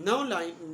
9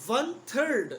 1/3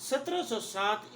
1707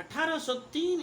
1803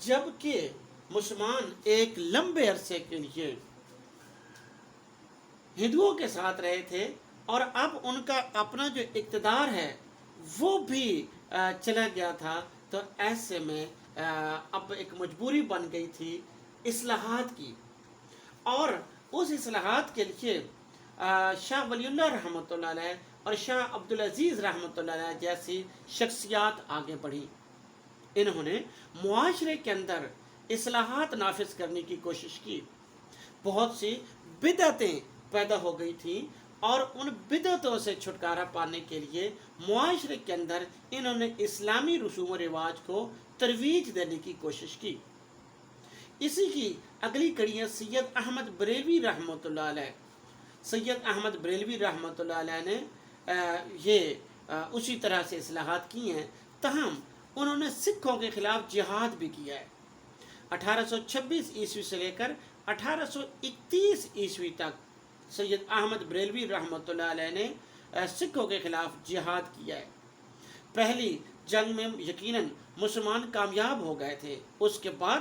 جبکہ مسلمان ایک لمبے عرصے کے لیے ہندوؤں کے ساتھ رہے تھے اور اب ان کا اپنا جو اقتدار ہے وہ بھی چلا گیا تھا، تو ایسے میں اب ایک مجبوری بن گئی تھی اصلاحات کی، اور اس اصلاحات کے لیے شاہ ولی اللہ رحمۃ اللہ علیہ اور شاہ عبدالعزیز رحمۃ اللہ علیہ جیسی شخصیات آگے بڑھی۔ انہوں نے معاشرے کے اندر اصلاحات نافذ کرنے کی کوشش کی، بہت سی بدعتیں پیدا ہو گئی تھیں، اور ان بدعتوں سے چھٹکارا پانے کے لیے معاشرے کے اندر انہوں نے اسلامی رسوم و رواج کو ترویج دینے کی کوشش کی۔ اسی کی اگلی کڑی ہے سید احمد بریلوی رحمۃ اللہ علیہ۔ سید احمد بریلوی رحمۃ اللہ علیہ نے اسی طرح سے اصلاحات کی ہیں، تاہم انہوں نے سکھوں کے خلاف جہاد بھی کیا ہے۔ 1826 عیسوی سے لے کر 1831 عیسوی تک سید احمد بریلوی رحمۃ اللہ علیہ نے سکھوں کے خلاف جہاد کیا ہے۔ پہلی جنگ میں یقیناً مسلمان کامیاب ہو گئے تھے، اس کے بعد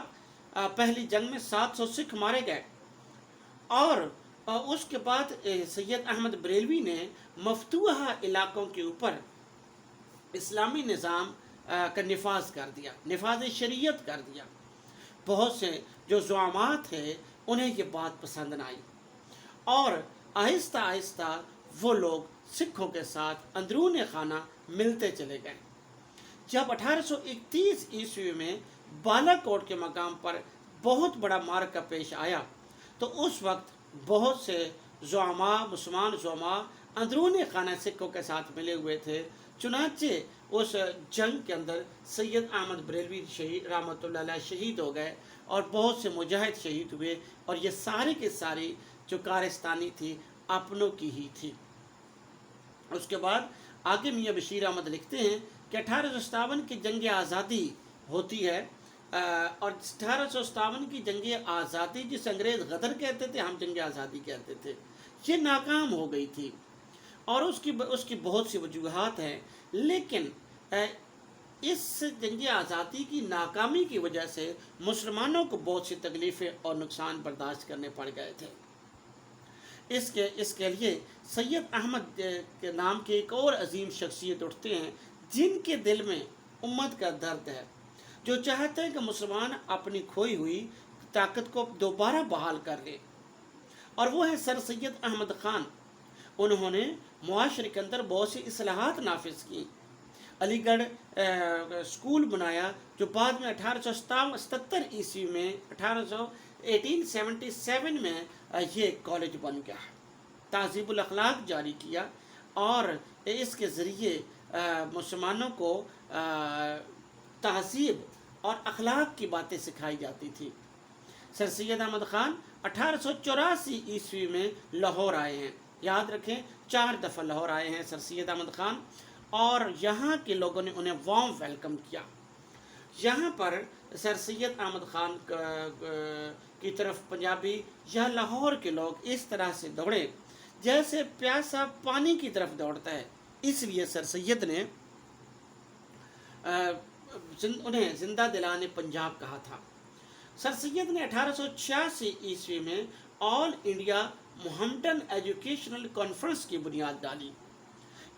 پہلی جنگ میں 700 سکھ مارے گئے، اور اس کے بعد سید احمد بریلوی نے مفتوحہ علاقوں کے اوپر اسلامی نظام کا نفاذ کر دیا، نفاذ شریعت کر دیا۔ بہت سے جو زعماء تھے انہیں یہ بات پسند نہ آئی، اور آہستہ آہستہ وہ لوگ سکھوں کے ساتھ اندرون خانہ ملتے چلے گئے۔ جب 1831 عیسوی میں بالا کوٹ کے مقام پر بہت بڑا معرکہ پیش آیا، تو اس وقت بہت سے زعماء، مسلمان زعماء اندرون خانہ سکھوں کے ساتھ ملے ہوئے تھے۔ چنانچہ اس جنگ کے اندر سید احمد بریلوی رحمۃ اللہ علیہ شہید ہو گئے، اور بہت سے مجاہد شہید ہوئے، اور یہ ساری کی ساری جو کارستانی تھی اپنوں کی ہی تھی۔ اس کے بعد آگے میاں بشیر احمد لکھتے ہیں کہ 1857 کی جنگ آزادی ہوتی ہے، اور 1857 کی جنگ آزادی جس انگریز غدر کہتے تھے، ہم جنگ آزادی کہتے تھے، یہ ناکام ہو گئی تھی، اور اس کی بہت سی وجوہات ہیں، لیکن اس جنگ آزادی کی ناکامی کی وجہ سے مسلمانوں کو بہت سی تکلیفیں اور نقصان برداشت کرنے پڑ گئے تھے۔ اس کے لیے سید احمد کے نام کے ایک اور عظیم شخصیت اٹھتے ہیں جن کے دل میں امت کا درد ہے، جو چاہتے ہیں کہ مسلمان اپنی کھوئی ہوئی طاقت کو دوبارہ بحال کر لے، اور وہ ہے سر سید احمد خان۔ انہوں نے معاشرے کے اندر بہت سی اصلاحات نافذ کی، علی گڑھ اسکول بنایا، جو بعد میں 1877 عیسوی میں 1877 میں یہ کالج بن گیا، تہذیب الاخلاق جاری کیا، اور اس کے ذریعے مسلمانوں کو تہذیب اور اخلاق کی باتیں سکھائی جاتی تھی۔ سر سید احمد خان 1884 عیسوی میں لاہور آئے ہیں، یاد رکھیں 4 دفعہ لاہور آئے ہیں سر سید احمد خان، اور یہاں کے لوگوں نے انہیں وارم ویلکم کیا۔ یہاں پر سر سید احمد خان کی طرف پنجابی یا لاہور کے لوگ اس طرح سے دوڑے جیسے پیاسا پانی کی طرف دوڑتا ہے، اس لیے سر سید نے انہیں زندہ دلان پنجاب کہا تھا۔ سر سید نے 1886 عیسوی میں آل انڈیا محمدن ایجوکیشنل کانفرنس کی بنیاد ڈالی۔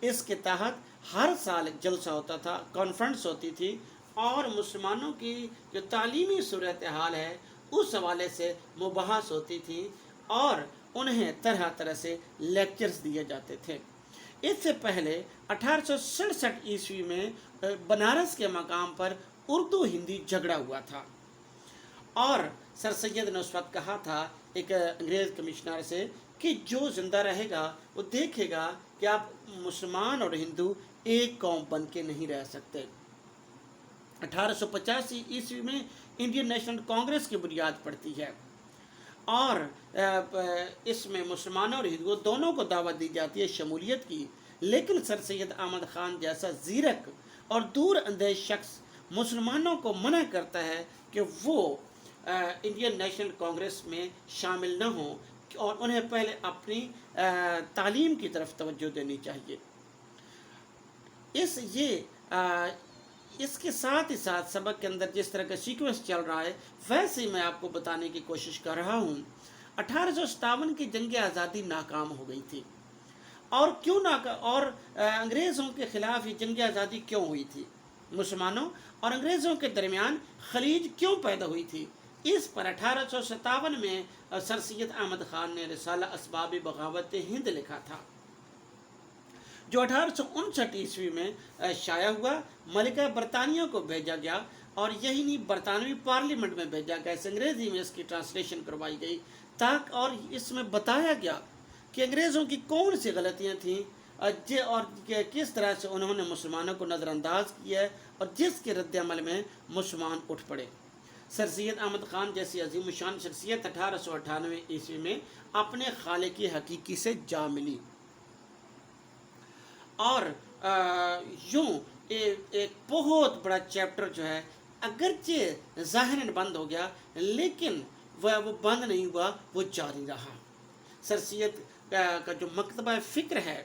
اس کے تحت ہر سال ایک جلسہ ہوتا تھا، کانفرنس ہوتی تھی، اور مسلمانوں کی جو تعلیمی صورتحال ہے اس حوالے سے مباحث ہوتی تھی، اور انہیں طرح طرح سے لیکچرز دیے جاتے تھے۔ اس سے پہلے 1867 عیسوی میں بنارس کے مقام پر اردو ہندی جھگڑا ہوا تھا، اور سر سید نے اس وقت کہا تھا ایک انگریز کمشنر سے کہ جو زندہ رہے گا وہ دیکھے گا کہ آپ مسلمان اور ہندو ایک قوم بن کے نہیں رہ سکتے۔ 1885 عیسوی میں انڈین نیشنل کانگریس کی بنیاد پڑتی ہے، اور اس میں مسلمانوں اور ہندوؤں دونوں کو دعوت دی جاتی ہے شمولیت کی، لیکن سر سید احمد خان جیسا زیرک اور دور اندیش شخص مسلمانوں کو منع کرتا ہے کہ وہ انڈین نیشنل کانگریس میں شامل نہ ہوں، اور انہیں پہلے اپنی تعلیم کی طرف توجہ دینی چاہیے۔ اس کے ساتھ ہی ساتھ سبق کے اندر جس طرح کا سیکوینس چل رہا ہے ویسے ہی میں آپ کو بتانے کی کوشش کر رہا ہوں۔ 1857 کی جنگ آزادی ناکام ہو گئی تھی، اور کیوں اور انگریزوں کے خلاف یہ جنگ آزادی کیوں ہوئی تھی، مسلمانوں اور انگریزوں کے درمیان خلیج کیوں پیدا ہوئی تھی، اس پر 1857 میں سر سید احمد خان نے رسالہ اسباب بغاوت ہند لکھا تھا، جو 1859 عیسوی میں شائع ہوا، ملکہ برطانیہ کو بھیجا گیا، اور یہی نہیں برطانوی پارلیمنٹ میں بھیجا گیا، اس انگریزی میں اس کی ٹرانسلیشن کروائی گئی، تاکہ اور اس میں بتایا گیا کہ انگریزوں کی کون سی غلطیاں تھیں اور کس طرح سے انہوں نے مسلمانوں کو نظر انداز کیا ہے، اور جس کے رد عمل میں مسلمان اٹھ پڑے۔ سر سید احمد خان جیسی عظیم الشان شخصیت 1898 عیسوی میں اپنے خالق حقیقی سے جا ملی، اور یوں ایک بہت بڑا چیپٹر جو ہے اگرچہ ظاہراً بند ہو گیا لیکن وہ بند نہیں ہوا، وہ جاری رہا۔ سر سید کا جو مکتبہ فکر ہے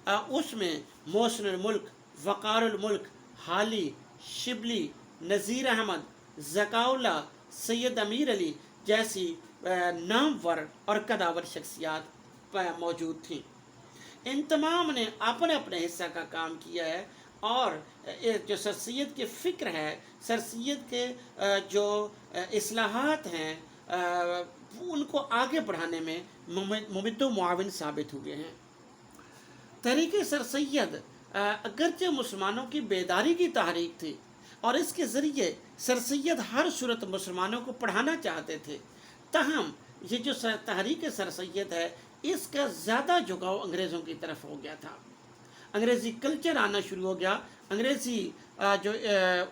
اس میں محسن الملک، وقار الملک، حالی، شبلی، نذیر احمد، ذکاءاللہ، سید امیر علی جیسی نامور اور قداور شخصیات موجود تھیں۔ ان تمام نے اپنے اپنے حصہ کا کام کیا ہے، اور جو سر سید کے فکر ہے، سر سید کے جو اصلاحات ہیں ان کو آگے بڑھانے میں ممد و معاون ثابت ہوئے ہیں۔ تحریک سر سید اگرچہ مسلمانوں کی بیداری کی تحریک تھی، اور اس کے ذریعے سر سید ہر صورت مسلمانوں کو پڑھانا چاہتے تھے، تاہم یہ جو تحریک سر سید ہے اس کا زیادہ جھکاؤ انگریزوں کی طرف ہو گیا تھا۔ انگریزی کلچر آنا شروع ہو گیا، انگریزی جو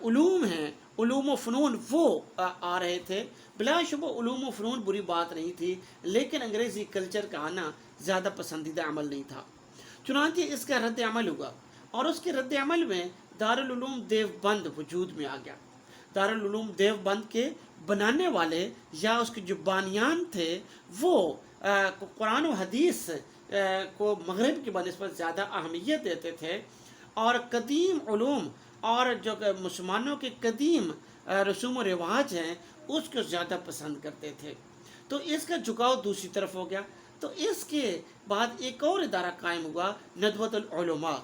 علوم ہیں، علوم و فنون وہ آ رہے تھے۔ بلا شبہ علوم و فنون بری بات نہیں تھی، لیکن انگریزی کلچر کا آنا زیادہ پسندیدہ عمل نہیں تھا، چنانچہ اس کا رد عمل ہوا، اور اس کے رد عمل میں دارالعلوم دیوبند وجود میں آ گیا۔ دارالعلوم دیوبند کے بنانے والے یا اس کے جو بانیان تھے وہ قرآن و حدیث کو مغرب کی بنسبت زیادہ اہمیت دیتے تھے، اور قدیم علوم اور جو مسلمانوں کے قدیم رسوم و رواج ہیں اس کو زیادہ پسند کرتے تھے، تو اس کا جھکاؤ دوسری طرف ہو گیا۔ تو اس کے بعد ایک اور ادارہ قائم ہوا، ندوۃ العلماء،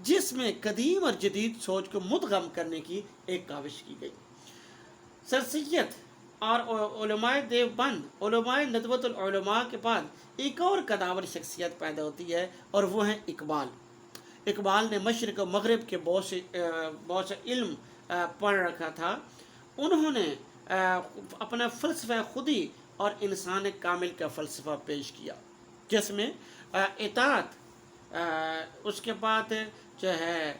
جس میں قدیم اور جدید سوچ کو مدغم کرنے کی ایک کاوش کی گئی۔ سر سید اور علماء دیوبند، علماء ندوۃ العلماء کے بعد ایک اور قداور شخصیت پیدا ہوتی ہے، اور وہ ہیں اقبال۔ اقبال نے مشرق و مغرب کے بہت سے علم پڑھ رکھا تھا۔ انہوں نے اپنا فلسفہ خودی اور انسان کامل کا فلسفہ پیش کیا، جس میں اطاعت، اس کے بعد جو ہے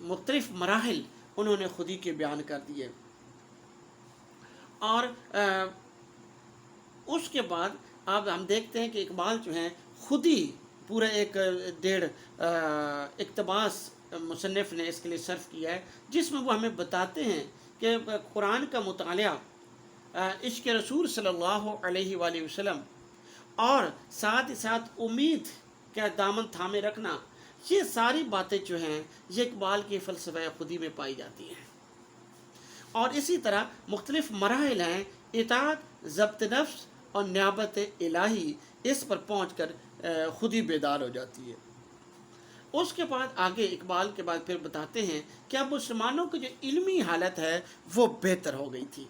مختلف مراحل انہوں نے خودی کے بیان کر دیے، اور اس کے بعد اب ہم دیکھتے ہیں کہ اقبال جو ہیں خودی پورا ایک 1.5 اقتباس مصنف نے اس کے لیے صرف کیا ہے، جس میں وہ ہمیں بتاتے ہیں کہ قرآن کا مطالعہ، عشق رسول صلی اللہ علیہ وآلہ وسلم، اور ساتھ ہی ساتھ امید کا دامن تھامے رکھنا، یہ ساری باتیں جو ہیں یہ اقبال کی فلسفہ خودی میں پائی جاتی ہیں۔ اور اسی طرح مختلف مراحل ہیں، اطاعت، ضبط نفس اور نیابت الہی، اس پر پہنچ کر خود ہی بیدار ہو جاتی ہے۔ اس کے بعد آگے اقبال کے بعد پھر بتاتے ہیں کہ اب مسلمانوں کی جو علمی حالت ہے وہ بہتر ہو گئی تھی،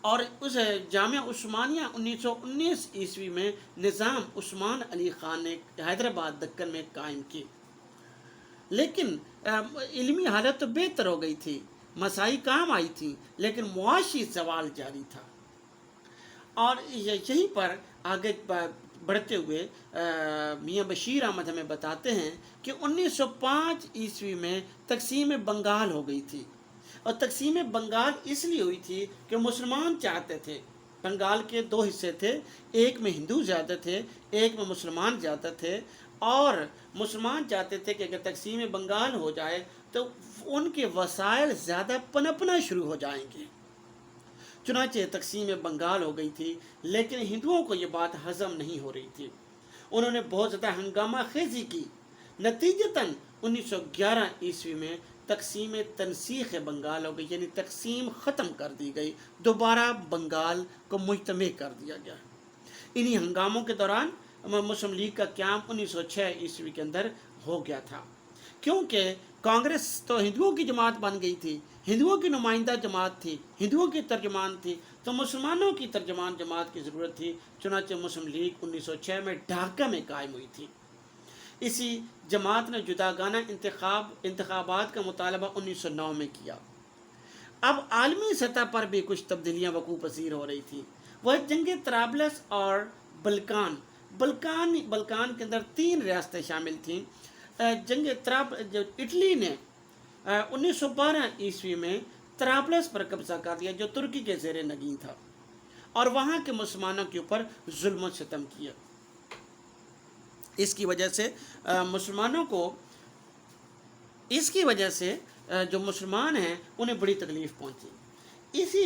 اور اس جامعہ عثمانیہ 1919 عیسوی میں نظام عثمان علی خان نے حیدرآباد دکن میں قائم کی، لیکن علمی حالت تو بہتر ہو گئی تھی، مسائی کام آئی تھی، لیکن معاشی زوال جاری تھا۔ اور یہیں پر آگے بڑھتے ہوئے میاں بشیر احمد ہمیں بتاتے ہیں کہ 1905 عیسوی میں تقسیم بنگال ہو گئی تھی، اور تقسیم بنگال اس لیے ہوئی تھی کہ مسلمان چاہتے تھے، بنگال کے 2 حصے تھے، ایک میں ہندو زیادہ تھے، ایک میں مسلمان زیادہ تھے، اور مسلمان چاہتے تھے کہ اگر تقسیم بنگال ہو جائے تو ان کے وسائل زیادہ پنپنا شروع ہو جائیں گے، چنانچہ تقسیم بنگال ہو گئی تھی، لیکن ہندوؤں کو یہ بات ہضم نہیں ہو رہی تھی، انہوں نے بہت زیادہ ہنگامہ خیزی کی، نتیجتاً 1911 عیسوی میں تقسیم تنسیخ بنگال ہو گئی، یعنی تقسیم ختم کر دی گئی، دوبارہ بنگال کو مجتمع کر دیا گیا۔ انہی ہنگاموں کے دوران مسلم لیگ کا قیام 1906 عیسوی کے اندر ہو گیا تھا، کیونکہ کانگریس تو ہندوؤں کی جماعت بن گئی تھی، ہندوؤں کی نمائندہ جماعت تھی، ہندوؤں کی ترجمان تھی، تو مسلمانوں کی ترجمان جماعت کی ضرورت تھی، چنانچہ مسلم لیگ 1906 میں ڈھاکہ میں قائم ہوئی تھی۔ اسی جماعت نے جداگانہ انتخابات کا مطالبہ 1909 میں کیا۔ اب عالمی سطح پر بھی کچھ تبدیلیاں وقوع پذیر ہو رہی تھیں۔ وہ جنگ طرابلس اور بلکان کے اندر 3 ریاستیں شامل تھیں۔ اٹلی نے 1912 عیسوی میں طرابلس پر قبضہ کر لیا، جو ترکی کے زیر نگین تھا، اور وہاں کے مسلمانوں کے اوپر ظلم و ستم کیا۔ اس کی وجہ سے جو مسلمان ہیں انہیں بڑی تکلیف پہنچی۔ اسی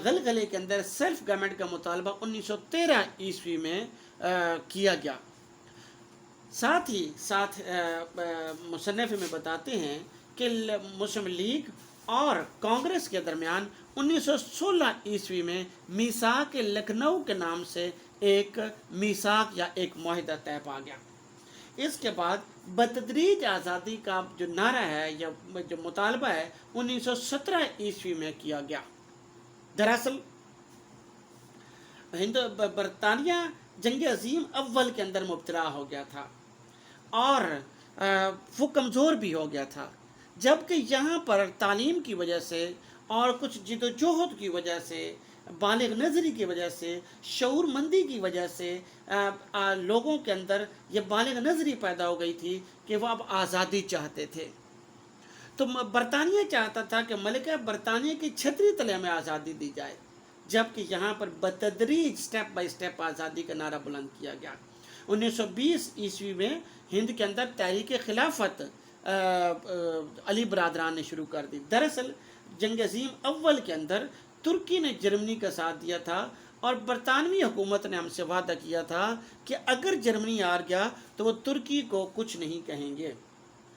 غلغلے کے اندر سیلف گورنمنٹ کا مطالبہ 1913 عیسوی میں کیا گیا۔ ساتھ ہی مصنف میں بتاتے ہیں کہ مسلم لیگ اور کانگریس کے درمیان 1916 عیسوی میں میثاق لکھنؤ کے نام سے ایک میثاق یا ایک معاہدہ طے پا گیا۔ اس کے بعد بتدریج آزادی کا جو نعرہ ہے یا جو مطالبہ ہے 1917 عیسوی میں کیا گیا۔ دراصل برطانیہ جنگ عظیم اول کے اندر مبتلا ہو گیا تھا اور وہ کمزور بھی ہو گیا تھا، جبکہ یہاں پر تعلیم کی وجہ سے اور کچھ جد و جہد کی وجہ سے، بالغ نظری کی وجہ سے، شعور مندی کی وجہ سے لوگوں کے اندر یہ بالغ نظری پیدا ہو گئی تھی کہ وہ اب آزادی چاہتے تھے۔ تو برطانیہ چاہتا تھا کہ ملکہ برطانیہ کی چھتری تلے میں آزادی دی جائے، جبکہ یہاں پر بتدریج سٹیپ بائی سٹیپ آزادی کا نعرہ بلند کیا گیا۔ 1920 عیسوی میں ہند کے اندر تحریک خلافت علی برادران نے شروع کر دی۔ دراصل جنگ عظیم اول کے اندر ترکی نے جرمنی کا ساتھ دیا تھا، اور برطانوی حکومت نے ہم سے وعدہ کیا تھا کہ اگر جرمنی ہار گیا تو وہ ترکی کو کچھ نہیں کہیں گے،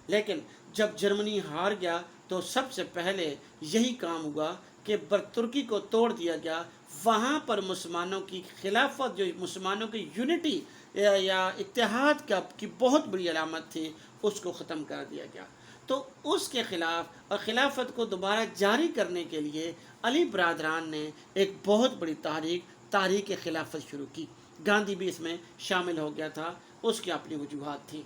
لیکن جب جرمنی ہار گیا تو سب سے پہلے یہی کام ہوا کہ ترکی کو توڑ دیا گیا۔ وہاں پر مسلمانوں کی خلافت، جو مسلمانوں کی یونٹی یا اتحاد کی بہت بڑی علامت تھی، اس کو ختم کر دیا گیا۔ تو اس کے خلاف اور خلافت کو دوبارہ جاری کرنے کے لیے علی برادران نے ایک بہت بڑی تحریک خلافت شروع کی۔ گاندھی بھی اس میں شامل ہو گیا تھا، اس کی اپنی وجوہات تھیں۔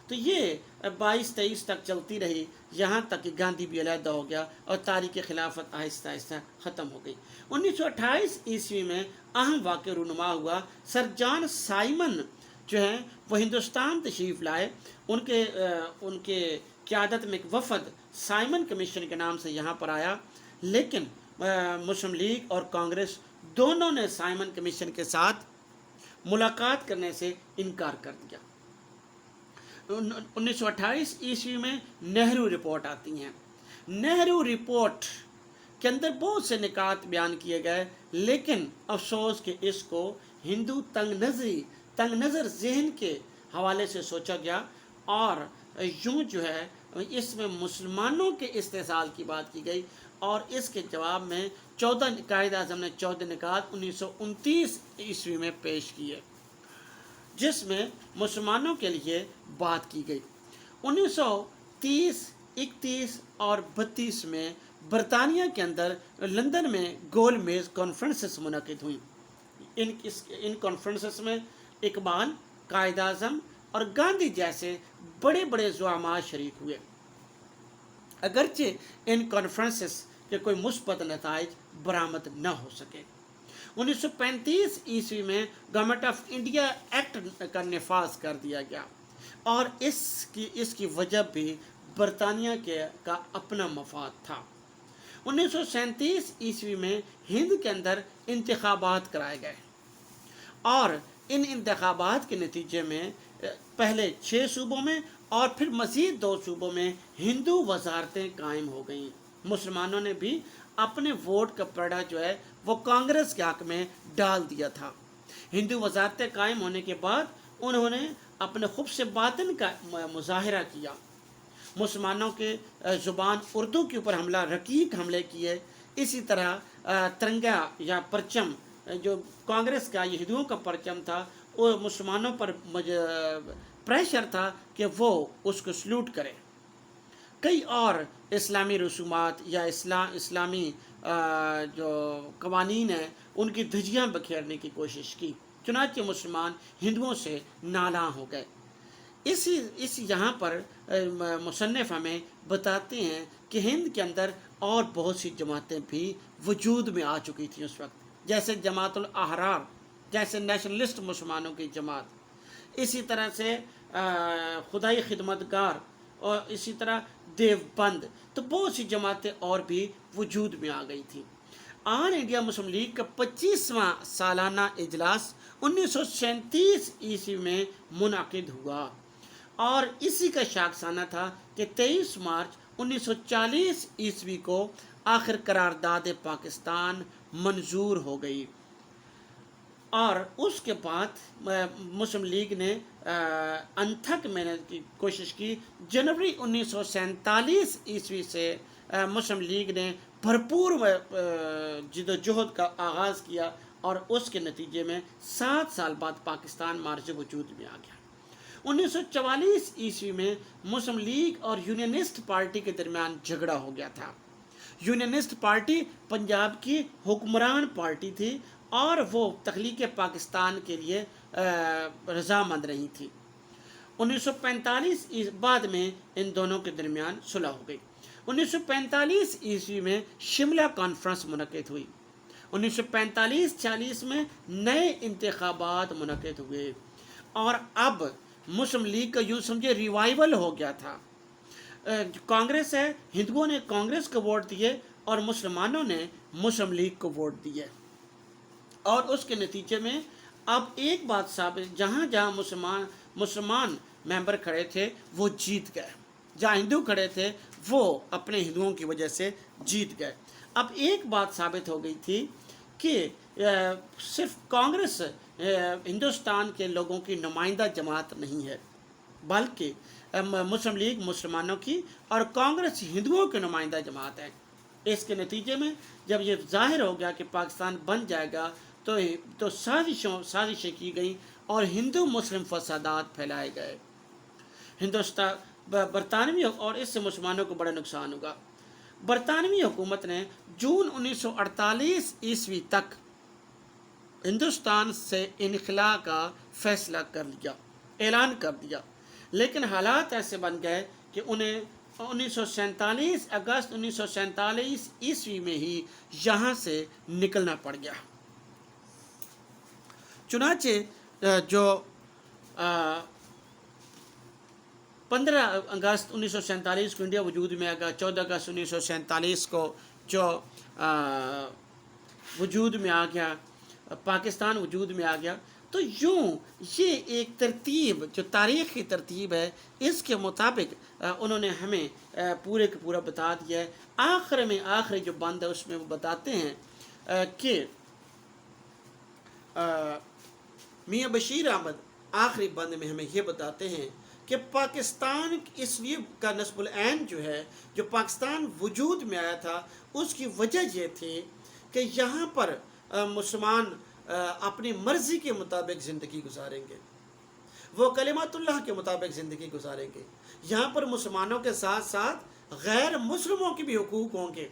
تو یہ 22-23 تک چلتی رہی، یہاں تک کہ گاندھی بھی علیحدہ ہو گیا اور تحریک خلافت آہستہ آہستہ ختم ہو گئی۔ 1928 عیسوی میں اہم واقعہ رونما ہوا۔ سر جان سائمن جو ہیں وہ ہندوستان تشریف لائے، ان کے قیادت میں ایک وفد سائمن کمیشن کے نام سے یہاں پر آیا، لیکن مسلم لیگ اور کانگریس دونوں نے سائمن کمیشن کے ساتھ ملاقات کرنے سے انکار کر دیا۔ 1928 عیسوی میں نہرو رپورٹ آتی ہیں۔ نہرو رپورٹ کے اندر بہت سے نکات بیان کیے گئے، لیکن افسوس کہ اس کو ہندو تنگ نظر ذہن کے حوالے سے سوچا گیا، اور یوں جو ہے اس میں مسلمانوں کے استحصال کی بات کی گئی، اور اس کے جواب میں قائد اعظم نے 14 نکات 1929 عیسوی میں پیش کیے، جس میں مسلمانوں کے لیے بات کی گئی۔ 1930، 31 اور 32 میں برطانیہ کے اندر لندن میں گول میز کانفرنسز منعقد ہوئیں۔ ان کانفرنسز میں اقبال، قائد اعظم اور گاندھی جیسے بڑے بڑے زعماء شریک ہوئے۔ اگرچہ ان کانفرنسز کے کوئی مثبت نتائج برآمد نہ ہو سکے۔ 1935 عیسوی میں گورنمنٹ آف انڈیا ایکٹ کا نفاذ کر دیا گیا، اور اس کی وجہ بھی برطانیہ کا اپنا مفاد تھا۔ 1937 عیسوی میں ہند کے اندر انتخابات کرائے گئے، اور ان انتخابات کے نتیجے میں پہلے 6 صوبوں میں اور پھر مزید 2 صوبوں میں ہندو وزارتیں قائم ہو گئیں۔ مسلمانوں نے بھی اپنے ووٹ کا پرڑا جو ہے وہ کانگریس کے حق میں ڈال دیا تھا۔ ہندو وزارتیں قائم ہونے کے بعد انہوں نے اپنے خبث باطن کا مظاہرہ کیا۔ مسلمانوں کے زبان اردو کے اوپر حملہ رقیق حملے کیے. اسی طرح ترنگا یا پرچم جو کانگریس کا یہ ہندوؤں کا پرچم تھا وہ مسلمانوں پر پریشر تھا کہ وہ اس کو سلوٹ کرے. کئی اور اسلامی رسومات یا اسلامی جو قوانین ہیں ان کی دھجیاں بکھیرنے کی کوشش کی. چنانچہ مسلمان ہندوؤں سے نالاں ہو گئے. اس یہاں پر مصنف ہمیں بتاتے ہیں کہ ہند کے اندر اور بہت سی جماعتیں بھی وجود میں آ چکی تھیں اس وقت، جیسے جماعت الاحرار، جیسے نیشنلسٹ مسلمانوں کی جماعت، اسی طرح سے خدائی خدمتگار، اور اسی طرح دیوبند. تو بہت سی جماعتیں اور بھی وجود میں آ گئی تھیں. آل انڈیا مسلم لیگ کا 25واں سالانہ اجلاس 1937 عیسوی میں منعقد ہوا، اور اسی کا شاخسانہ تھا کہ 23 مارچ 1940 عیسوی کو آخر قرارداد پاکستان منظور ہو گئی. اور اس کے بعد مسلم لیگ نے انتھک محنت کی کوشش کی. جنوری 1947 عیسوی سے مسلم لیگ نے بھرپور جد و جہد کا آغاز کیا، اور اس کے نتیجے میں 7 سال بعد پاکستان مارچ وجود میں آ گیا. 1944 عیسوی میں مسلم لیگ اور یونینسٹ پارٹی کے درمیان جھگڑا ہو گیا تھا. یونینسٹ پارٹی پنجاب کی حکمران پارٹی تھی اور وہ تخلیق پاکستان کے لیے رضامند نہیں تھی. 1945 بعد میں ان دونوں کے درمیان صلح ہو گئی. 1945 عیسوی میں شملہ کانفرنس منعقد ہوئی. 1945-46 میں نئے انتخابات منعقد ہوئے، اور اب مسلم لیگ کا یوں سمجھے ریوائول ہو گیا تھا. کانگریس ہے، ہندوؤں نے کانگریس کو ووٹ دیے اور مسلمانوں نے مسلم لیگ کو ووٹ دیے، اور اس کے نتیجے میں اب ایک بات ثابت، جہاں جہاں مسلمان ممبر کھڑے تھے وہ جیت گئے، جہاں ہندو کھڑے تھے وہ اپنے ہندوؤں کی وجہ سے جیت گئے. اب ایک بات ثابت ہو گئی تھی کہ صرف کانگریس ہندوستان کے لوگوں کی نمائندہ جماعت نہیں ہے، بلکہ مسلم لیگ مسلمانوں کی اور کانگریس ہندوؤں کی نمائندہ جماعت ہے. اس کے نتیجے میں جب یہ ظاہر ہو گیا کہ پاکستان بن جائے گا تو سازشیں کی گئیں اور ہندو مسلم فسادات پھیلائے گئے. ہندوستان برطانوی، اور اس سے مسلمانوں کو بڑا نقصان ہوگا. برطانوی حکومت نے جون 1948 عیسوی تک ہندوستان سے انخلاء کا فیصلہ کر لیا، اعلان کر دیا، لیکن حالات ایسے بن گئے کہ انہیں 1947 عیسوی میں ہی یہاں سے نکلنا پڑ گیا. چنانچہ جو 15 اگست 1947 کو انڈیا وجود میں آ گیا، 14 اگست 1947 کو جو وجود میں آ گیا، پاکستان وجود میں آ گیا. تو یوں یہ ایک ترتیب جو تاریخی ترتیب ہے، اس کے مطابق انہوں نے ہمیں پورے کا پورا بتا دیا ہے. آخری جو بند ہے اس میں وہ بتاتے ہیں کہ میاں بشیر احمد آخری بند میں ہمیں یہ بتاتے ہیں کہ پاکستان اس لیے کا نصب العین جو ہے، جو پاکستان وجود میں آیا تھا، اس کی وجہ یہ تھی کہ یہاں پر مسلمان اپنی مرضی کے مطابق زندگی گزاریں گے، وہ کلمات اللہ کے مطابق زندگی گزاریں گے. یہاں پر مسلمانوں کے ساتھ ساتھ غیر مسلموں کے بھی حقوق ہوں گے،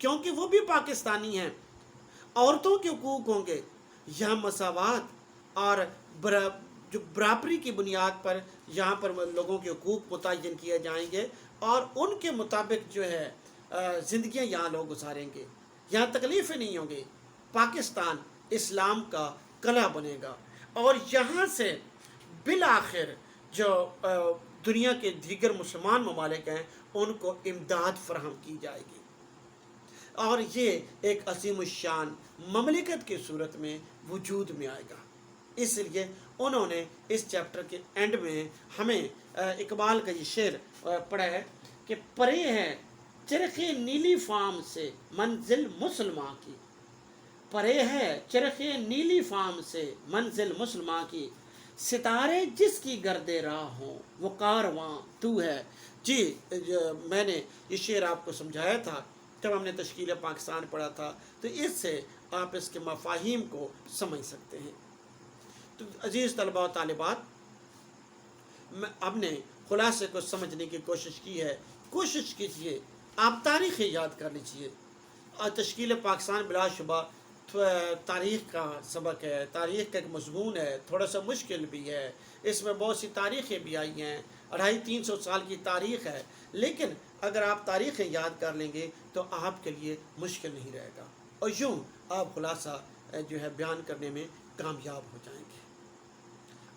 کیونکہ وہ بھی پاکستانی ہیں. عورتوں کے حقوق ہوں گے. یہاں مساوات اور جو برابری کی بنیاد پر یہاں پر لوگوں کے حقوق متعین کیے جائیں گے، اور ان کے مطابق جو ہے زندگیاں یہاں لوگ گزاریں گے. یہاں تکلیفیں نہیں ہوں گی. پاکستان اسلام کا قلعہ بنے گا، اور یہاں سے بالآخر جو دنیا کے دیگر مسلمان ممالک ہیں ان کو امداد فراہم کی جائے گی، اور یہ ایک عظیم الشان مملکت کی صورت میں وجود میں آئے گا. اس لیے انہوں نے اس چیپٹر کے اینڈ میں ہمیں اقبال کا یہ شعر پڑھا ہے کہ پرے ہے چرخ نیلی فام سے منزل مسلماں کی، پرے ہے چرخ نیلی فام سے منزل مسلماں کی، ستارے جس کی گرد راہ ہوں وہ کارواں تو ہے، جی میں نے یہ شعر آپ کو سمجھایا تھا جب ہم نے تشکیل پاکستان پڑھا تھا، تو اس سے آپ اس کے مفاہیم کو سمجھ سکتے ہیں۔ تو عزیز طلباء و طالبات، ہم نے خلاصے کو سمجھنے کی کوشش کی ہے۔ کوشش کیجیے، آپ تاریخ یاد کر لیجیے۔ اور تشکیل پاکستان بلا شبہ تاریخ کا سبق ہے، تاریخ کا ایک مضمون ہے، تھوڑا سا مشکل بھی ہے۔ اس میں بہت سی تاریخیں بھی آئی ہیں، 250-300 سال کی تاریخ ہے، لیکن اگر آپ تاریخیں یاد کر لیں گے تو آپ کے لیے مشکل نہیں رہے گا، اور یوں آپ خلاصہ جو ہے بیان کرنے میں کامیاب ہو جائیں گے۔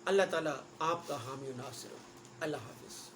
اللہ تعالیٰ آپ کا حامی و ناصر ہو۔ اللہ حافظ۔